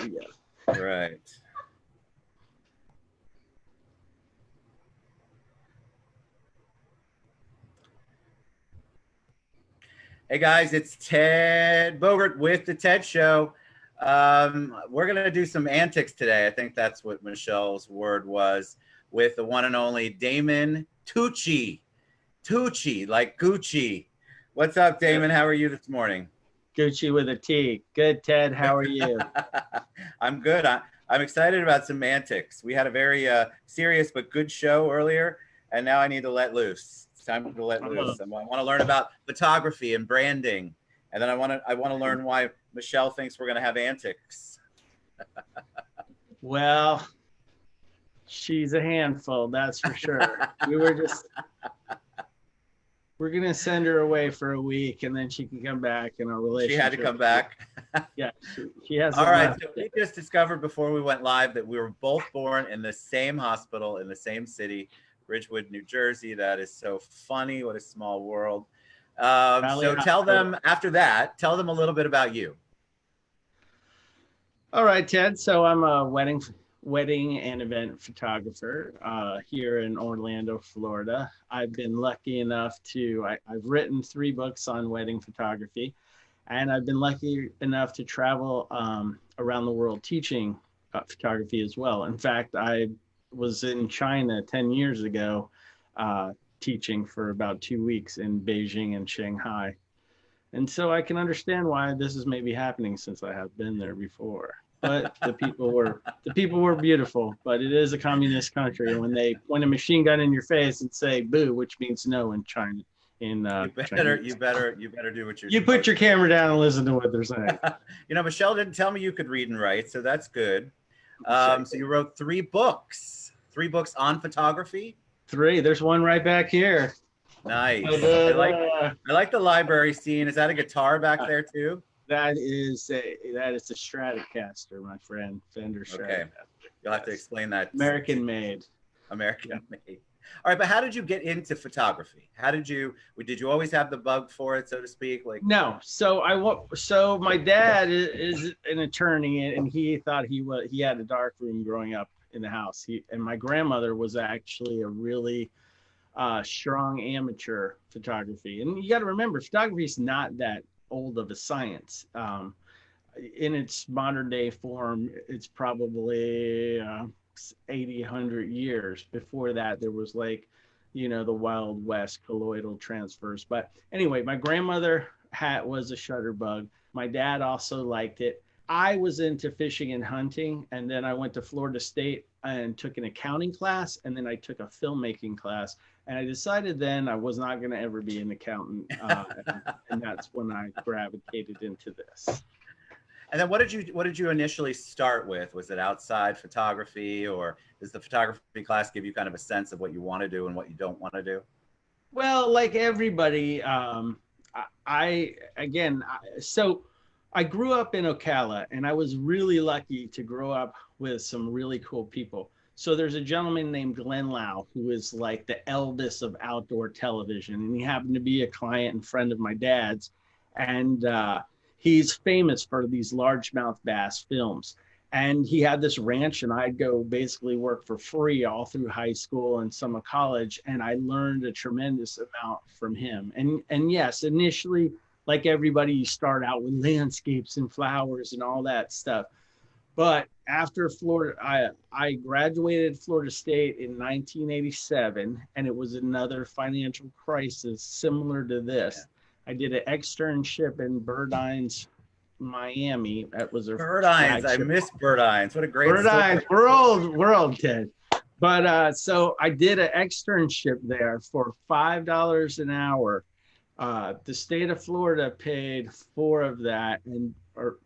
go. Right. Hey guys, it's Ted Bogert with the Ted Show. We're gonna do some antics today. I think that's what Michelle's word was, with the one and only Damon Tucci. Tucci, like Gucci. What's up, Damon? How are you this morning? Gucci with a T. Good, Ted. How are you? I'm good. I'm excited about some antics. We had a very serious but good show earlier, and now I need to let loose. It's time to let loose. I want to learn about photography and branding, and then I want to learn why Michelle thinks we're going to have antics. Well, she's a handful, that's for sure. We're gonna send her away for a week, and then she can come back in our relationship. She had to come back. Yeah, she has. All right. So we just discovered before we went live that we were both born in the same hospital in the same city, Ridgewood, New Jersey. That is so funny. What a small world. So tell them after that. Tell them a little bit about you. All right, Ted. So I'm a wedding and event photographer here in Orlando, Florida. I've been lucky enough to, I've written 3 books on wedding photography, and I've been lucky enough to travel around the world teaching photography as well. In fact, I was in China 10 years ago teaching for about 2 weeks in Beijing and Shanghai. And so I can understand why this is maybe happening, since I have been there before. But the people were beautiful. But it is a communist country, and when they point a machine gun in your face and say "boo," which means no in China, you better do what you put your camera down and listen to what they're saying. Michelle didn't tell me you could read and write, so that's good. So you wrote 3 books on photography. 3. There's one right back here. Nice. I like the library scene. Is that a guitar back there too? That is a Stratocaster, my friend. Fender Stratocaster. Okay. You'll have to explain that. American made. American made. All right, but how did you get into photography? Did you always have the bug for it, so to speak? Like, no. So my dad is an attorney, and he thought he had a dark room growing up in the house. And my grandmother was actually a really strong amateur photography. And you got to remember, photography is not that old of a science. In its modern day form, it's probably 80, 100 years. Before that, there was the Wild West colloidal transfers. But anyway, my grandmother was a shutterbug. My dad also liked it. I was into fishing and hunting, and then I went to Florida State and took an accounting class, and then I took a filmmaking class, and I decided then I was not going to ever be an accountant, and that's when I gravitated into this. And then what did you initially start with? Was it outside photography, or does the photography class give you kind of a sense of what you want to do and what you don't want to do? Well, like everybody, I grew up in Ocala, and I was really lucky to grow up with some really cool people. So there's a gentleman named Glenn Lau, who is like the Elvis of outdoor television. And he happened to be a client and friend of my dad's. And he's famous for these largemouth bass films. And he had this ranch, and I'd go basically work for free all through high school and some of college. And I learned a tremendous amount from him. And yes, initially, like everybody, you start out with landscapes and flowers and all that stuff. But after Florida, I graduated Florida State in 1987, and it was another financial crisis similar to this. Yeah. I did an externship in Burdines, Miami. That was a Burdines. I miss Burdines. What a great Burdines. We're old, Ted. But so I did an externship there for $5 an hour. The state of Florida paid $4 of that, or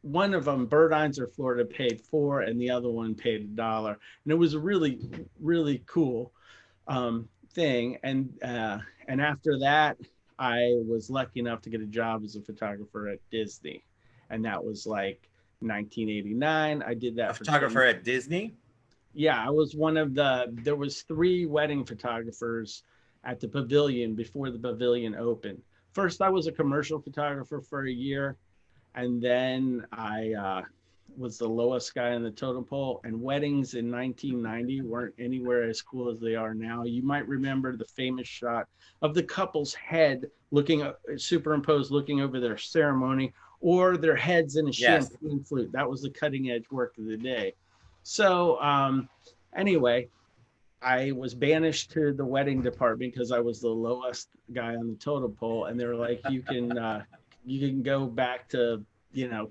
one of them, Burdines or Florida, paid $4, and the other one paid $1. And it was a really, really cool thing. And after that, I was lucky enough to get a job as a photographer at Disney, and that was like 1989. I did that. A photographer at Disney? Yeah, I was there was 3 wedding photographers at the pavilion before the pavilion opened. First, I was a commercial photographer for a year, and then I was the lowest guy on the totem pole, and weddings in 1990 weren't anywhere as cool as they are now. You might remember the famous shot of the couple's head looking superimposed, looking over their ceremony, or their heads in a Yes. champagne flute. That was the cutting edge work of the day. So anyway, I was banished to the wedding department because I was the lowest guy on the totem pole, and they were like, you can go back to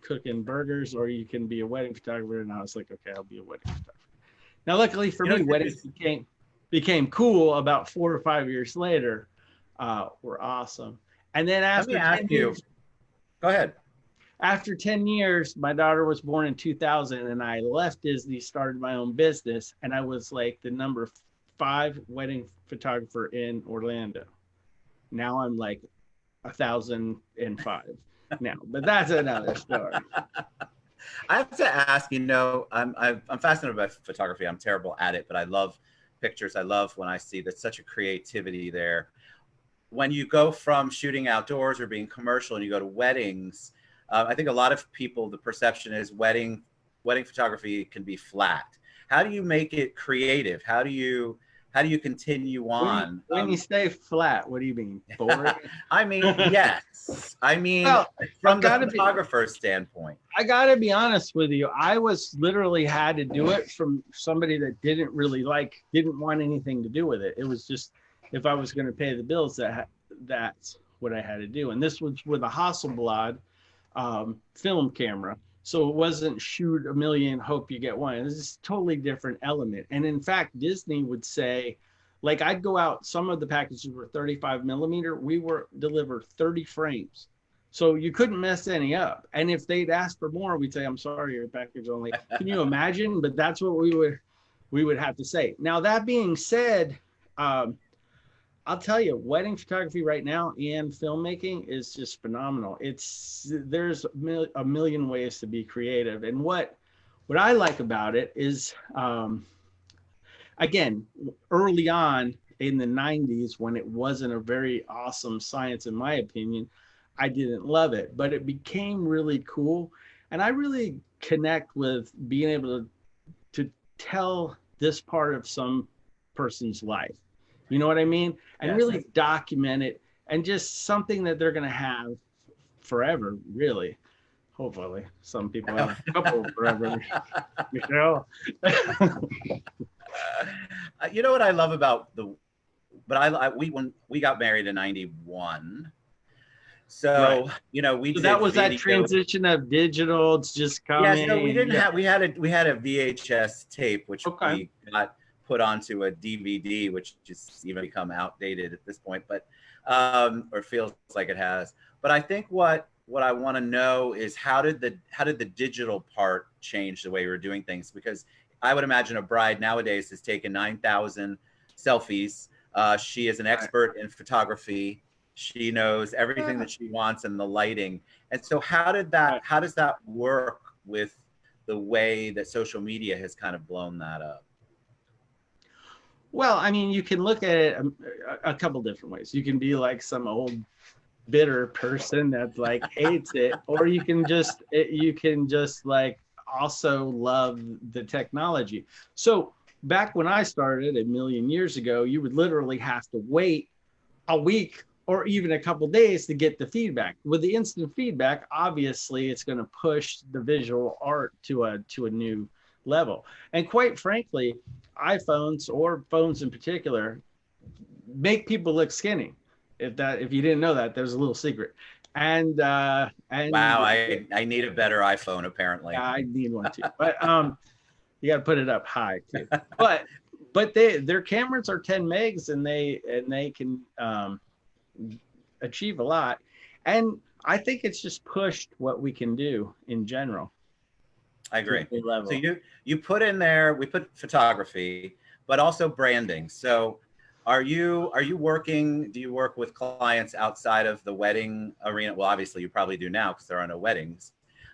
cooking burgers, or you can be a wedding photographer. And I was like, okay, I'll be a wedding photographer. Now, luckily for me, weddings became cool about 4 or 5 years later. Were awesome. And then Let me ask you. Go ahead. After 10 years, my daughter was born in 2000, and I left Disney, started my own business, and I was like the number 5 wedding photographer in Orlando. Now I'm like 1,005 now, but that's another story. I have to ask, I'm fascinated by photography. I'm terrible at it, but I love pictures. I love when I see there's such a creativity there. When you go from shooting outdoors or being commercial and you go to weddings, I think a lot of people, the perception is wedding photography can be flat. How do you make it creative? How do you continue on? When you say flat, what do you mean? Boring? I mean, yes. I mean, well, from the photographer's standpoint. I got to be honest with you. I was literally had to do it from somebody that didn't want anything to do with it. It was just, if I was going to pay the bills, that's what I had to do. And this was with a Hasselblad film camera. So it wasn't shoot a million, hope you get one. It was a totally different element. And in fact, Disney would say, like, I'd go out, some of the packages were 35 millimeter. We were delivered 30 frames. So you couldn't mess any up. And if they'd ask for more, we'd say, I'm sorry, your package only. Can you imagine? But that's what we would have to say. Now, that being said, I'll tell you, wedding photography right now and filmmaking is just phenomenal. There's a million ways to be creative. And what I like about it is, again, early on in the 90s, when it wasn't a very awesome science, in my opinion, I didn't love it, but it became really cool. And I really connect with being able to tell this part of some person's life. You know what I mean? And yes, really document it, and just something that they're going to have forever, really. Hopefully. Some people have a couple forever. Michelle. You know what I love about when we got married in 91. So, right. We did that was video. That transition of digital. It's just coming. Yeah, so we had a VHS tape, which we got put onto a DVD, which just even become outdated at this point, but or feels like it has. But I think what I want to know is how did the digital part change the way we were doing things? Because I would imagine a bride nowadays has taken 9,000 selfies. She is an expert in photography. She knows everything that she wants and the lighting. And so how does that work with the way that social media has kind of blown that up? Well, I mean, you can look at it a couple different ways. You can be like some old bitter person that like hates it, or you can just like also love the technology. So back when I started a million years ago, you would literally have to wait a week or even a couple days to get the feedback. With the instant feedback, obviously it's going to push the visual art to a new level. And quite frankly, iPhones, or phones in particular, make people look skinny. If you didn't know that, there's a little secret. And wow, I need a better iPhone apparently. I need one too, but you got to put it up high too. But their cameras are 10 megs, and they can achieve a lot. And I think it's just pushed what we can do in general. I agree. So you put in there, we put photography, but also branding. So do you work with clients outside of the wedding arena? Well, obviously you probably do now because there are no weddings.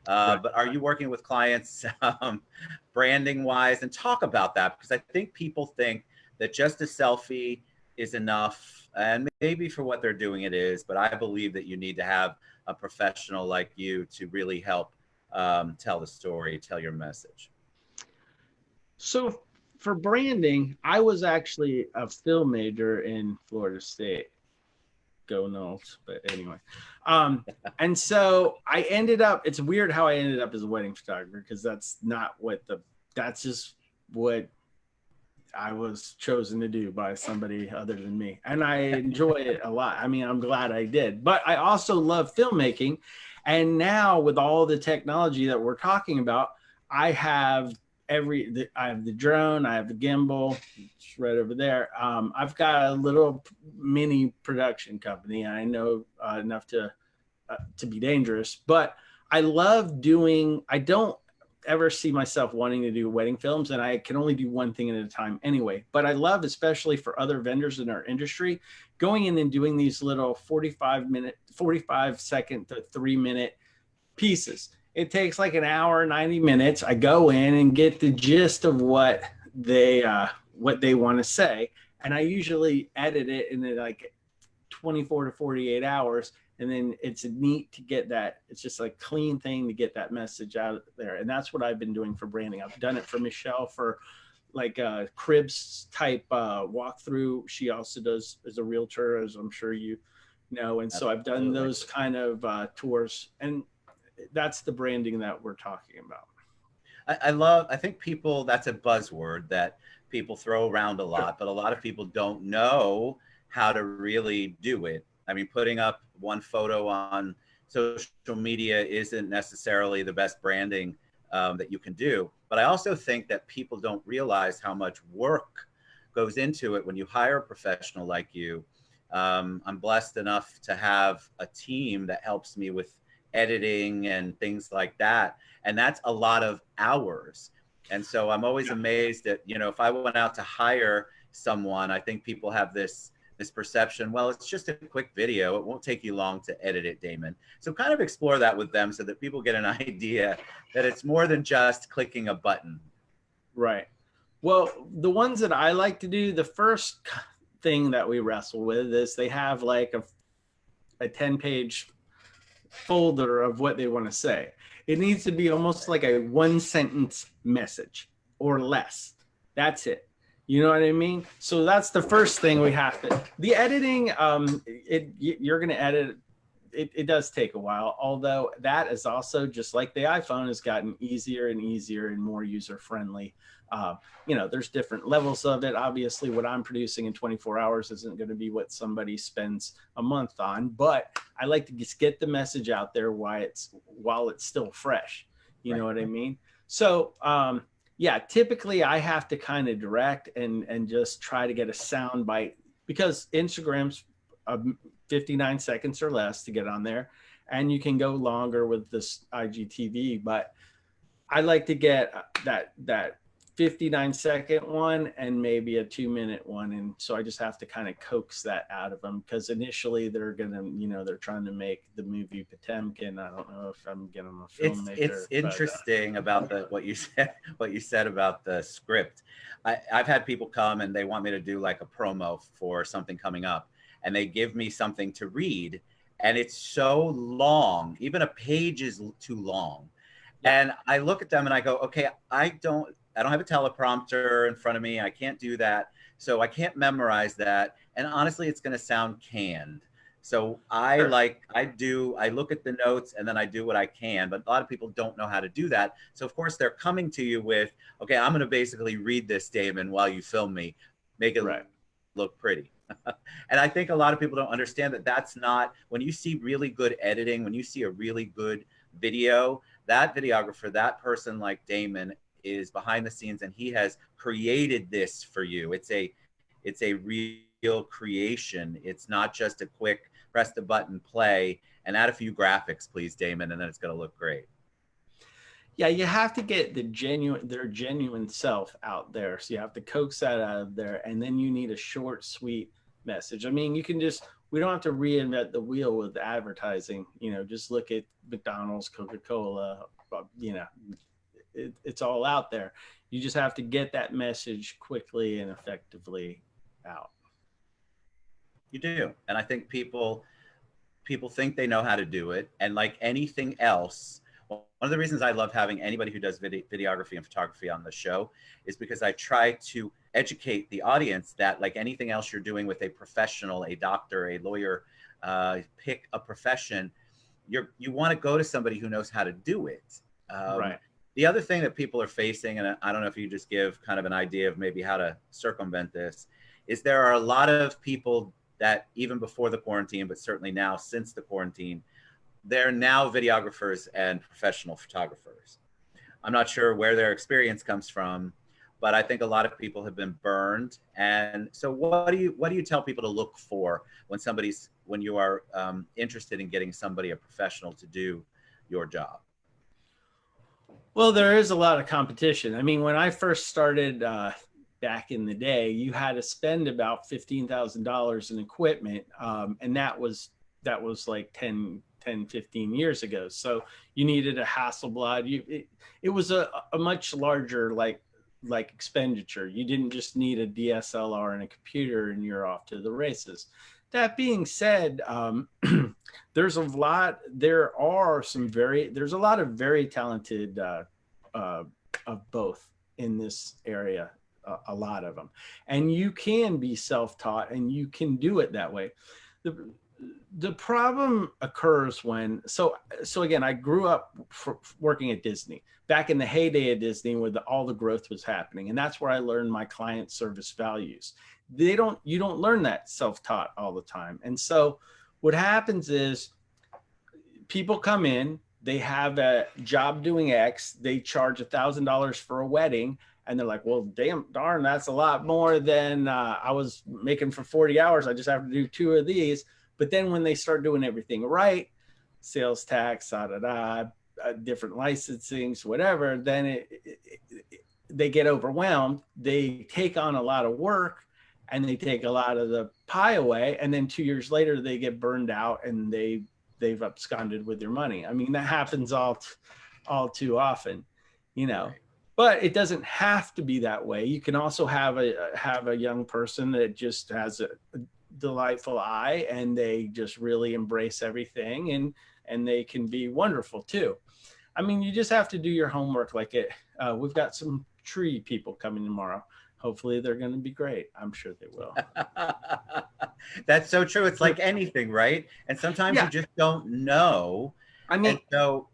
Right. But are you working with clients branding wise? And talk about that, because I think people think that just a selfie is enough, and maybe for what they're doing it is, but I believe that you need to have a professional like you to really help tell the story, tell your message? So for branding, I was actually a film major in Florida State. Go Knowles. But anyway, and so I ended up. It's weird how I ended up as a wedding photographer, because that's not what the. That's just what I was chosen to do by somebody other than me. And I enjoy it a lot. I mean, I'm glad I did. But I also love filmmaking. And now with all the technology that we're talking about, I have I have the drone, I have the gimbal, it's right over there. I've got a little mini production company. I know enough to be dangerous, but I love doing. I don't ever see myself wanting to do wedding films, and I can only do one thing at a time anyway. But I love, especially for other vendors in our industry, going in and doing these little 45-second to 3-minute pieces. It takes like an hour, 90 minutes. I go in and get the gist of what they want to say, and I usually edit it in like 24 to 48 hours. And then it's neat to get that. It's just a clean thing to get that message out there. And that's what I've been doing for branding. I've done it for Michelle for like a cribs type walkthrough. She also does as a realtor, as I'm sure you know. And so I've done those kind of tours. And that's the branding that we're talking about. I think people, that's a buzzword that people throw around a lot, but a lot of people don't know how to really do it. I mean, putting up one photo on social media isn't necessarily the best branding that you can do. But I also think that people don't realize how much work goes into it when you hire a professional like you. I'm blessed enough to have a team that helps me with editing and things like that. And that's a lot of hours. And so I'm always amazed that, you know, if I went out to hire someone, I think people have this perception, well, it's just a quick video. It won't take you long to edit it, Damon. So kind of explore that with them so that people get an idea that it's more than just clicking a button. Right. Well, the ones that I like to do, the first thing that we wrestle with is they have like a 10-page folder of what they want to say. It needs to be almost like a 1-sentence message or less. That's it. You know what I mean? So that's the first thing we have to. The editing, you're going to edit. It does take a while, although that is also, just like the iPhone, has gotten easier and easier and more user friendly. You know, there's different levels of it. Obviously, what I'm producing in 24 hours isn't going to be what somebody spends a month on, but I like to just get the message out there while it's still fresh. You know what I mean? So, yeah, typically I have to kind of direct and just try to get a sound bite, because Instagram's 59 seconds or less to get on there, and you can go longer with this IGTV, but I like to get that 59-second one and maybe a 2-minute one. And so I just have to kind of coax that out of them, because initially they're trying to make the movie Potemkin. I don't know if I'm getting a filmmaker. It's interesting about what you said about the script. I've had people come and they want me to do like a promo for something coming up, and they give me something to read, and it's so long, even a page is too long. Yeah. And I look at them and I go, okay, I don't have a teleprompter in front of me. I can't do that. So I can't memorize that. And honestly, it's going to sound canned. So I look at the notes and then I do what I can, but a lot of people don't know how to do that. So of course they're coming to you with, okay, I'm going to basically read this, Damon, while you film me, make it look pretty. And I think a lot of people don't understand that that's not, when you see really good editing, when you see a really good video, that videographer, that person like Damon is behind the scenes and he has created this for you. It's a real creation. It's not just a quick press the button, play, and add a few graphics, please, Damon, and then it's going to look great. Yeah, you have to get their genuine self out there. So you have to coax that out of there, and then you need a short, sweet message. I mean, we don't have to reinvent the wheel with advertising. You know, just look at McDonald's, Coca-Cola. You know, it's all out there. You just have to get that message quickly and effectively out. You do, and I think people think they know how to do it, and like anything else, One of the reasons I love having anybody who does videography and photography on the show is because I try to educate the audience that, like anything else you're doing with a professional, a doctor, a lawyer, pick a profession, you want to go to somebody who knows how to do it. Right. The other thing that people are facing, and I don't know if you just give kind of an idea of maybe how to circumvent this, is there are a lot of people that even before the quarantine, but certainly now since the quarantine, they're now videographers and professional photographers. I'm not sure where their experience comes from, but I think a lot of people have been burned. And so what do you tell people to look for when you are interested in getting somebody, a professional, to do your job? Well, there is a lot of competition. I mean, when I first started back in the day, you had to spend about $15,000 in equipment. And that was like 10, 15 years ago. So you needed a Hasselblad. It was a much larger like expenditure. You didn't just need a DSLR and a computer and you're off to the races. That being said, there's a lot of very talented of both in this area, a lot of them, and you can be self-taught and you can do it that way. The problem occurs when so again, I grew up working at Disney back in the heyday of Disney, where all the growth was happening, and that's where I learned my client service values. You don't learn that self-taught all the time. And so what happens is people come in, they have a job doing X, they charge $1,000 for a wedding, and they're like, well, darn, that's a lot more than I was making for 40 hours. I just have to do 2 of these. But then when they start doing everything right, sales tax, different licensings, whatever, then they get overwhelmed. They take on a lot of work and they take a lot of the pie away. And then 2 years later, they get burned out and they've absconded with their money. I mean, that happens all too often, you know. Right. But it doesn't have to be that way. You can also have a young person that just has a delightful eye and they just really embrace everything, and they can be wonderful too. I mean, you just have to do your homework. Like we've got some tree people coming tomorrow. Hopefully they're going to be great. I'm sure they will. That's so true. It's like anything, right? And sometimes you just don't know. I mean, and so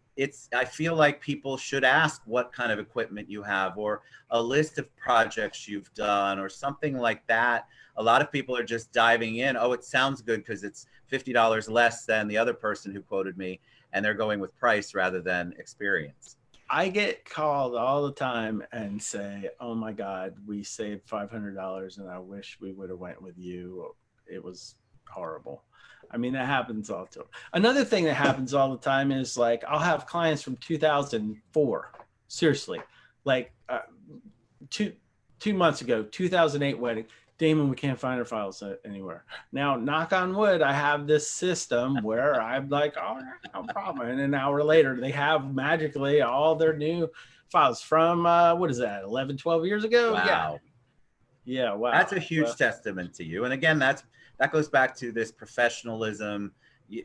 I feel like people should ask what kind of equipment you have, or a list of projects you've done, or something like that. A lot of people are just diving in. Oh, it sounds good because it's $50 less than the other person who quoted me, and they're going with price rather than experience. I get called all the time and say, oh my God, we saved $500 and I wish we would have went with you. It was horrible. I mean, that happens all the time. Another thing that happens all the time is like, I'll have clients from 2004, seriously, like 2 months ago, 2008 wedding. Damon, we can't find our files anywhere. Now, knock on wood, I have this system where I'm like, oh, no problem. And an hour later, they have magically all their new files from, what is that, 11, 12 years ago? Wow. Yeah, wow. That's a huge testament to you. And again, that goes back to this professionalism.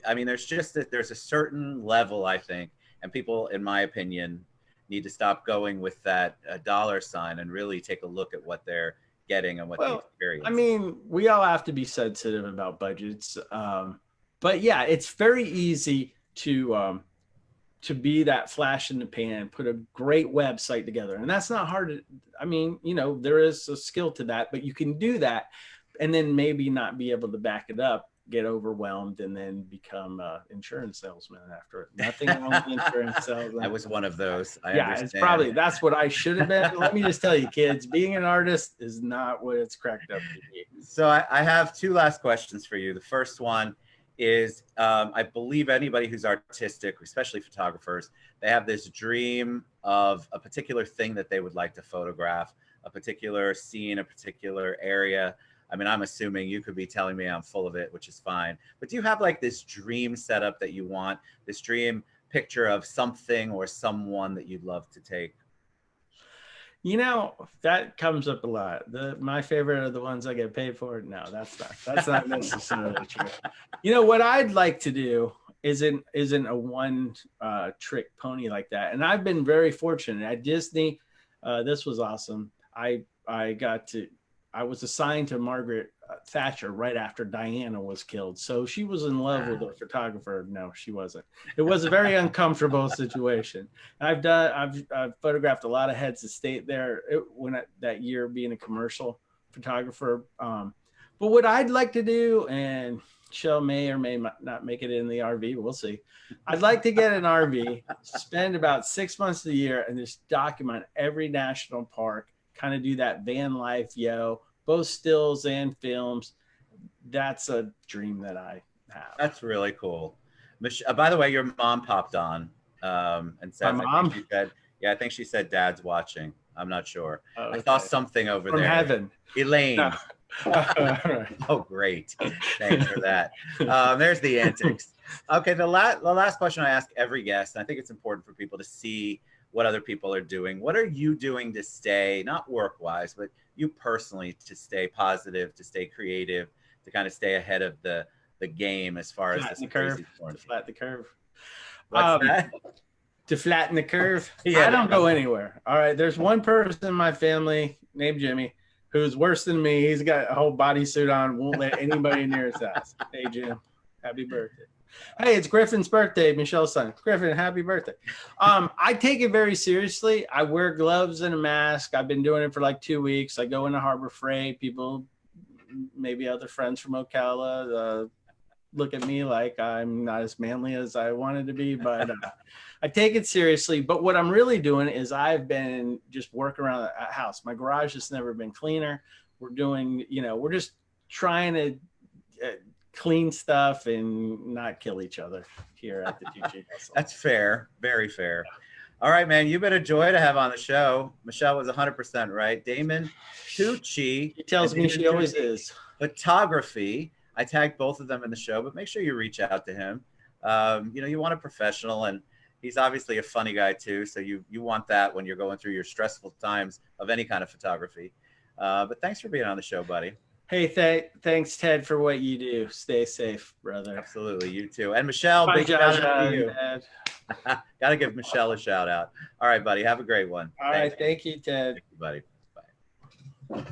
I mean, there's a certain level, I think, and people, in my opinion, need to stop going with that dollar sign and really take a look at what they're getting and what the experience. I mean, we all have to be sensitive about budgets, but yeah, it's very easy to be that flash in the pan, put a great website together, and that's not hard. I mean, you know, there is a skill to that, but you can do that, and then maybe not be able to back it up, get overwhelmed, and then become an insurance salesman after it. Nothing wrong with insurance salesman. I was one of those. It's probably, that's what I should have been. Let me just tell you, kids, being an artist is not what it's cracked up to be. So I have 2 last questions for you. The first one is, I believe anybody who's artistic, especially photographers, they have this dream of a particular thing that they would like to photograph, a particular scene, a particular area. I mean, I'm assuming you could be telling me I'm full of it, which is fine. But do you have like this dream setup that you want, this dream picture of something or someone that you'd love to take? You know, that comes up a lot. My favorite are the ones I get paid for. No, that's not necessarily true. You know, what I'd like to do isn't a one trick pony like that. And I've been very fortunate at Disney. This was awesome. I got to I was assigned to Margaret Thatcher right after Diana was killed. So she was in love with a photographer. No, she wasn't. It was a very uncomfortable situation. I've photographed a lot of heads of state there that year being a commercial photographer. But what I'd like to do, and Shell may or may not make it in the RV, but we'll see. I'd like to get an RV, spend about 6 months of the year, and just document every national park, kind of do that van life, both stills and films. That's a dream that I have. That's really cool. By the way, your mom popped on and said, My mom? I think she said Dad's watching. I'm not sure. Okay. I saw something over From there. heaven. Elaine. No. Oh, great. Thanks for that. There's the antics. Okay, the last question I ask every guest, and I think it's important for people to see what other people are doing. What are you doing to stay, not work-wise, but you personally, to stay positive, to stay creative, to kind of stay ahead of the game as far as this crazy to flatten the curve. What's that? To flatten the curve. Yeah, I don't go anywhere. All right. There's one person in my family named Jimmy who's worse than me. He's got a whole bodysuit on, won't let anybody near his house. Hey, Jim, happy birthday. Hey, it's Griffin's birthday, Michelle's son. Griffin, happy birthday. I take it very seriously. I wear gloves and a mask. I've been doing it for like 2 weeks. I go into Harbor Freight. People, maybe other friends from Ocala, look at me like I'm not as manly as I wanted to be, but I take it seriously. But what I'm really doing is I've been just working around the house. My garage has never been cleaner. We're doing, we're just trying to clean stuff and not kill each other here at the Tucci. That's fair. Very fair. All right, man. You've been a joy to have on the show. Michelle was 100% right. Damon Tucci. He tells me she always is. Photography. I tagged both of them in the show, but make sure you reach out to him. You want a professional, and he's obviously a funny guy too. So you want that when you're going through your stressful times of any kind of photography. But thanks for being on the show, buddy. Hey, thanks, Ted, for what you do. Stay safe, brother. Absolutely. You too. And Michelle, big shout out to you. Got to give Michelle a shout out. All right, buddy. Have a great one. All right. Thank you, Ted. Thank you, buddy. Bye.